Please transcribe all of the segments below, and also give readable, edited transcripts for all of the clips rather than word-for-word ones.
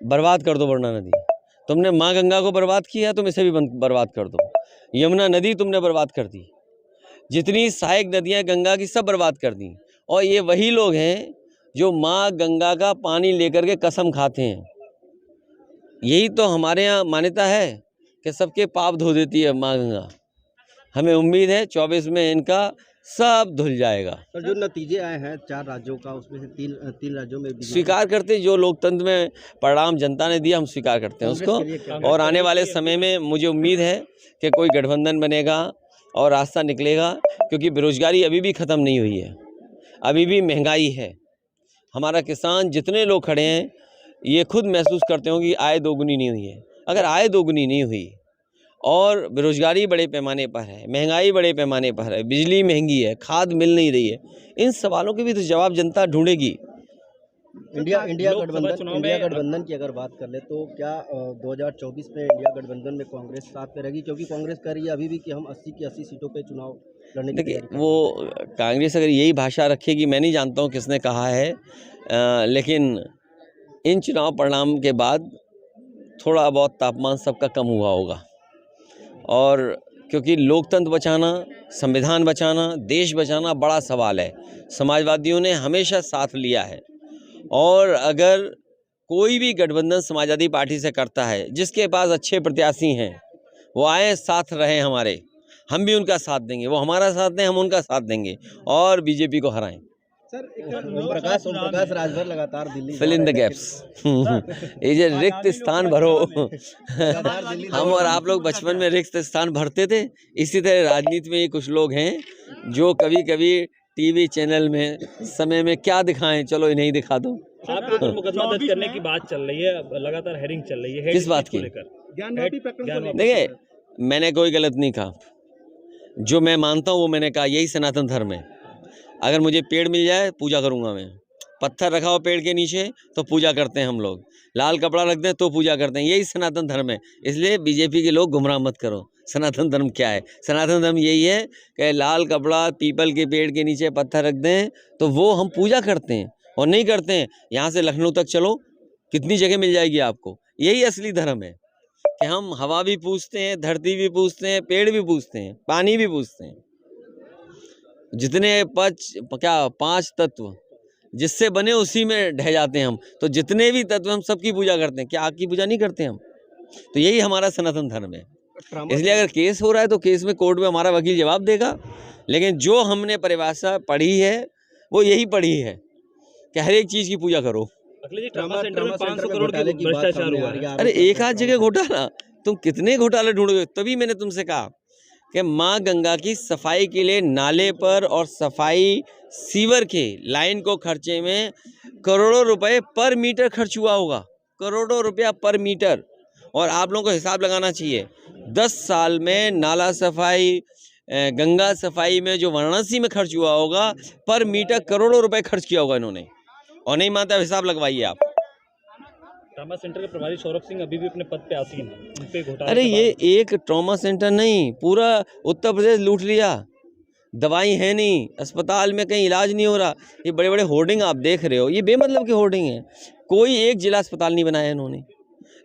बर्बाद कर दो वरुणा नदी। तुमने माँ गंगा को बर्बाद किया, तुम इसे भी बर्बाद कर दो। यमुना नदी तुमने बर्बाद कर दी, जितनी सहायक नदियाँ गंगा की सब बर्बाद कर दी। और ये वही लोग हैं जो माँ गंगा का पानी लेकर के कसम खाते हैं। यही तो हमारे यहाँ मान्यता है कि सबके पाप धो देती है माँ गंगा। हमें उम्मीद है 24 में इनका सब धुल जाएगा। सर, जो नतीजे आए हैं 4 राज्यों का, उसमें से तीन राज्यों में स्वीकार करते, जो लोकतंत्र में परिणाम जनता ने दिया हम स्वीकार करते हैं उसको। और आने वाले समय में मुझे उम्मीद है कि कोई गठबंधन बनेगा और रास्ता निकलेगा, क्योंकि बेरोजगारी अभी भी ख़त्म नहीं हुई है, अभी भी महंगाई है। हमारा किसान जितने लोग खड़े हैं ये खुद महसूस करते हो कि आय दोगुनी नहीं हुई है। अगर आय दोगुनी नहीं हुई और बेरोजगारी बड़े पैमाने पर है, महंगाई बड़े पैमाने पर है, बिजली महंगी है, खाद मिल नहीं रही है, इन सवालों के भी तो जवाब जनता ढूंढेगी। इंडिया गठबंधन की अगर बात कर ले तो क्या 2024 में इंडिया गठबंधन में कांग्रेस साथ में रहेगी? क्योंकि कांग्रेस कह रही है अभी भी कि हम 80 की 80 सीटों पे चुनाव लड़ने की तैयारी कर रहे हैं। वो कांग्रेस अगर यही भाषा रखेगी, मैं नहीं जानता हूँ किसने कहा है, लेकिन इन चुनाव परिणाम के बाद थोड़ा बहुत तापमान सबका कम हुआ होगा। और क्योंकि लोकतंत्र बचाना, संविधान बचाना, देश बचाना बड़ा सवाल है। समाजवादियों ने हमेशा साथ लिया है, और अगर कोई भी गठबंधन समाजवादी पार्टी से करता है, जिसके पास अच्छे प्रत्याशी हैं, वो आए साथ रहे हमारे, हम भी उनका साथ देंगे, वो हमारा साथ दें, हम उनका साथ देंगे और बीजेपी को हराएं। सर, ओम प्रकाश राजभर लगातार Delhi fill in the gaps. ये जो रिक्त स्थान भरो। हम और आप लोग बचपन में रिक्त स्थान भरते थे, इसी तरह राजनीति में ये कुछ लोग हैं जो कभी कभी टीवी चैनल में समय में क्या दिखाएं, चलो इन्हें दिखा दो। आपके ऊपर मुकदमा दर्ज करने की बात चल रही है, लगातार हेयरिंग चल रही है। किस बात की? देखिए, मैंने कोई गलत नहीं कहा, जो मैं मानता हूँ वो मैंने कहा, यही सनातन धर्म है। अगर मुझे पेड़ मिल जाए पूजा करूँगा मैं, पत्थर रखा हो पेड़ के नीचे तो पूजा करते हैं हम लोग, लाल कपड़ा रख दें तो पूजा करते हैं, यही सनातन धर्म है। इसलिए बीजेपी के लोग गुमराह मत करो। सनातन धर्म क्या है? सनातन धर्म यही है कि लाल कपड़ा, पीपल के पेड़ के नीचे पत्थर रख दें तो वो हम पूजा करते हैं, और नहीं करते हैं यहाँ से लखनऊ तक चलो, कितनी जगह मिल जाएगी आपको। यही असली धर्म है कि हम हवा भी पूजते हैं, धरती भी पूजते हैं, पेड़ भी पूजते हैं, पानी भी पूजते हैं। जितने 5 तत्व जिससे बने उसी में ढह जाते हैं हम, तो जितने भी तत्व हम सबकी पूजा करते हैं। क्या आग की पूजा नहीं करते हम? तो यही हमारा सनातन धर्म है। इसलिए अगर केस हो रहा है तो केस में कोर्ट में हमारा वकील जवाब देगा, लेकिन जो हमने परिभाषा पढ़ी है वो यही पढ़ी है कि हर एक चीज़ की पूजा करो। ट्रामा सेंटर में 500 करोड़ की भ्रष्टाचार हुआ है। अरे एक आध जगह घोटाला, तुम कितने घोटाले ढूंढोगे? तभी मैंने तुमसे कहा कि माँ गंगा की सफाई के लिए नाले पर और सफाई सीवर के लाइन को खर्चे में करोड़ों रुपए पर मीटर खर्च हुआ होगा, करोड़ों रुपया पर मीटर। और आप लोगों को हिसाब लगाना चाहिए, 10 साल में नाला सफाई, गंगा सफाई में जो वाराणसी में खर्च हुआ होगा पर मीटर करोड़ों रुपए खर्च किया होगा इन्होंने। और नहीं मानता, हिसाब लगवाइए आप। ट्रामा सेंटर के प्रभारी सौरभ सिंह अभी भी अपने पद पे आसीन है, उन पे घोटाले। अरे ये एक ट्रॉमा सेंटर नहीं, पूरा उत्तर प्रदेश लूट लिया। दवाई है नहीं, अस्पताल में कहीं इलाज नहीं हो रहा। ये बड़े बड़े होर्डिंग आप देख रहे हो, ये बेमतलब के होर्डिंग है। कोई एक जिला अस्पताल नहीं बनाया इन्होंने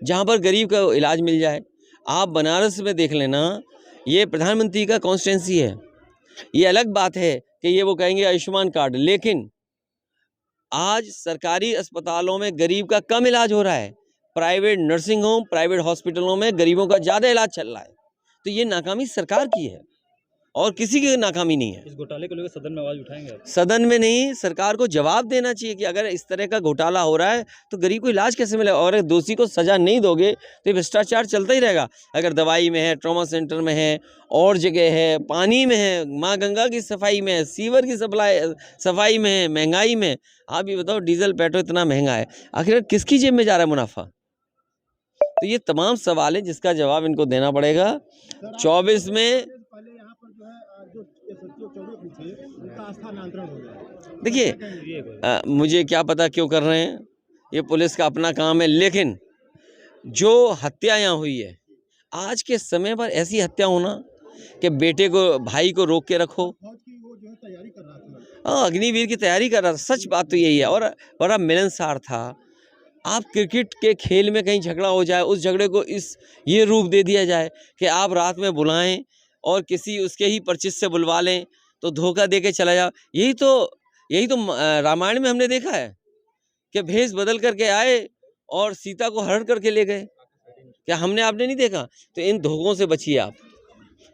जहाँ पर गरीब का इलाज मिल जाए। आप बनारस में देख लेना, ये प्रधानमंत्री का कॉन्स्टिट्यूंसी है। ये अलग बात है कि ये वो कहेंगे आयुष्मान कार्ड, लेकिन आज सरकारी अस्पतालों में गरीब का कम इलाज हो रहा है, प्राइवेट नर्सिंग होम, प्राइवेट हॉस्पिटलों में गरीबों का ज़्यादा इलाज चल रहा है। तो ये नाकामी सरकार की है और किसी की नाकामी नहीं है। इस घोटाले को लेकर सदन में आवाज उठाएंगे आप? सदन में नहीं, सरकार को जवाब देना चाहिए कि अगर इस तरह का घोटाला हो रहा है तो गरीब को इलाज कैसे मिलेगा। और अगर दोषी को सजा नहीं दोगे तो ये भ्रष्टाचार चलता ही रहेगा। अगर दवाई में है, ट्रॉमा सेंटर में है, और जगह है, पानी में है, माँ गंगा की सफाई में है, सीवर की सफाई में है, महंगाई में। आप ये बताओ, डीजल पेट्रोल इतना महंगा है, आखिर किसकी जेब में जा रहा है मुनाफा? तो ये तमाम सवाल है जिसका जवाब इनको देना पड़ेगा 24 में। देखिए, मुझे क्या पता क्यों कर रहे हैं, ये पुलिस का अपना काम है। लेकिन जो हत्या यहाँ हुई है, आज के समय पर ऐसी हत्या होना कि बेटे को, भाई को रोक के रखो। हाँ, अग्निवीर की तैयारी कर रहा था, सच बात तो यही है। और बड़ा मिलनसार था, आप क्रिकेट के खेल में कहीं झगड़ा हो जाए, उस झगड़े को ये रूप दे दिया जाए कि आप रात में बुलाएं और किसी उसके ही परिचित से बुलवा लें, तो धोखा दे के चला जाओ। यही तो रामायण में हमने देखा है कि भेष बदल करके आए और सीता को हरण करके ले गए। क्या आपने नहीं देखा? तो इन धोखों से बचिए आप।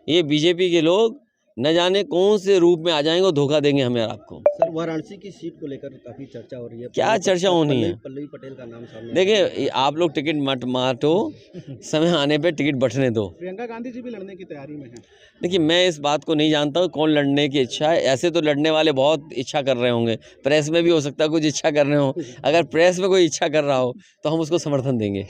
ये बीजेपी के लोग न जाने कौन से रूप में आ जाएंगे और धोखा देंगे हमें और आपको। सर, वाराणसी की सीट को लेकर काफी चर्चा हो रही है। क्या चर्चा होनी है? पल्लवी पटेल का नाम सामने। देखिए, आप लोग टिकट मत बांटो, समय आने पे टिकट बंटने दो। प्रियंका गांधी जी भी लड़ने की तैयारी में हैं। देखिए, मैं इस बात को नहीं जानता हूँ कौन लड़ने की इच्छा है। ऐसे तो लड़ने वाले बहुत इच्छा कर रहे होंगे, प्रेस में भी हो सकता है कुछ इच्छा कर रहे हो। अगर प्रेस में कोई इच्छा कर रहा हो तो हम उसको समर्थन देंगे।